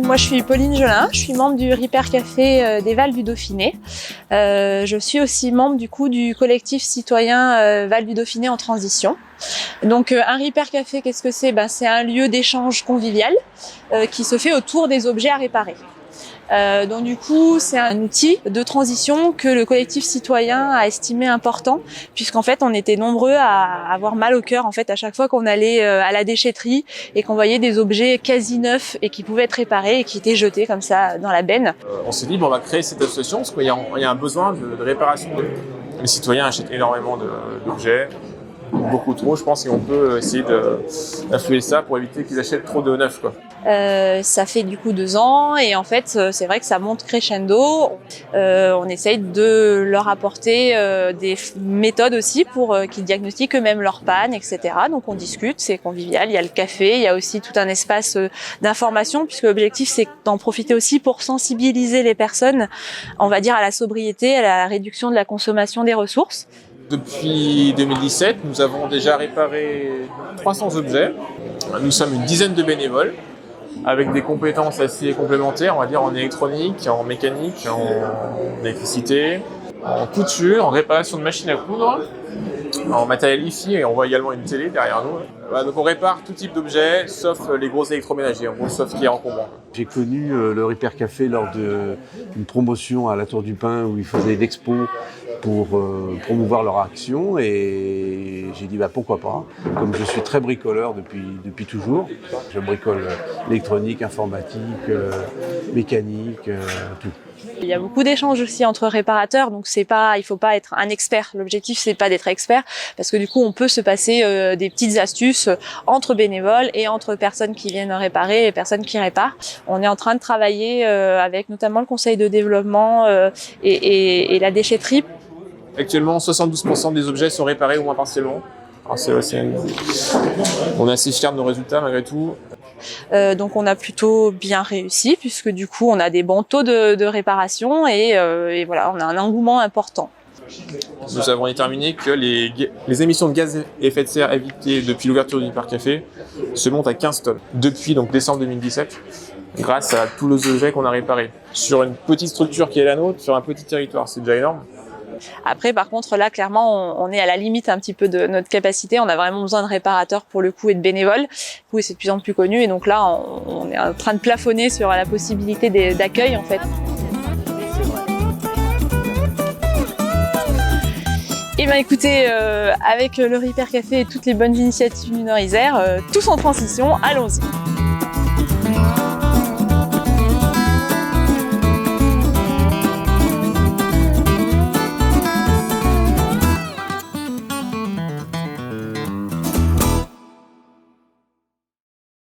Moi, je suis Pauline Jolin, je suis membre du Repair Café des Vals du Dauphiné. Je suis aussi membre du collectif citoyen Vals du Dauphiné en transition. Donc un Repair Café, qu'est-ce que c'est? C'est un lieu d'échange convivial qui se fait autour des objets à réparer. Donc du coup, c'est un outil de transition que le collectif citoyen a estimé important, puisqu'en fait, on était nombreux à avoir mal au cœur en fait à chaque fois qu'on allait à la déchetterie et qu'on voyait des objets quasi neufs et qui pouvaient être réparés et qui étaient jetés comme ça dans la benne. On s'est dit, on va créer cette association parce qu'il y a un besoin de réparation. Les citoyens achètent énormément d'objets, beaucoup trop, je pense, et on peut essayer d'influer ça pour éviter qu'ils achètent trop de neufs, quoi. Ça fait du coup 2 ans et en fait c'est vrai que ça monte crescendo. On essaye de leur apporter des méthodes aussi pour qu'ils diagnostiquent eux-mêmes leurs pannes, etc. Donc on discute, c'est convivial, il y a le café, il y a aussi tout un espace d'information puisque l'objectif c'est d'en profiter aussi pour sensibiliser les personnes, on va dire, à la sobriété, à la réduction de la consommation des ressources. Depuis 2017, nous avons déjà réparé 300 objets. Nous sommes une dizaine de bénévoles avec des compétences assez complémentaires, on va dire en électronique, en mécanique, en électricité, en couture, en réparation de machines à coudre, en matériel hi-fi, et on voit également une télé derrière nous. Donc on répare tout type d'objets, sauf les gros électroménagers, en gros, sauf ce qui est encombrant. J'ai connu le Repair Café lors d'une promotion à la Tour du Pin où ils faisaient l'expo pour promouvoir leur action, et j'ai dit pourquoi pas, comme je suis très bricoleur depuis toujours. Je bricole électronique, informatique, mécanique, tout. Il y a beaucoup d'échanges aussi entre réparateurs, donc il faut pas être un expert. L'objectif c'est pas d'être expert, parce que du coup on peut se passer des petites astuces entre bénévoles et entre personnes qui viennent réparer et personnes qui réparent. On est en train de travailler avec notamment le conseil de développement et la déchetterie. Actuellement, 72% des objets sont réparés au moins partiellement. On est assez fiers de nos résultats malgré tout. Donc on a plutôt bien réussi puisque du coup on a des bons taux de réparation et voilà, on a un engouement important. Nous avons déterminé que les émissions de gaz à effet de serre évitées depuis l'ouverture du Repair Café se montent à 15 tonnes depuis décembre 2017, grâce à tous les objets qu'on a réparés. Sur une petite structure qui est la nôtre, sur un petit territoire, c'est déjà énorme. Après, par contre, là, clairement, on est à la limite un petit peu de notre capacité. On a vraiment besoin de réparateurs pour le coup et de bénévoles. Du coup, c'est de plus en plus connu. Et donc là, on est en train de plafonner sur la possibilité d'accueil, en fait. Et bien écoutez, avec le Repair Café et toutes les bonnes initiatives du Nord-Isère, tous en transition, allons-y.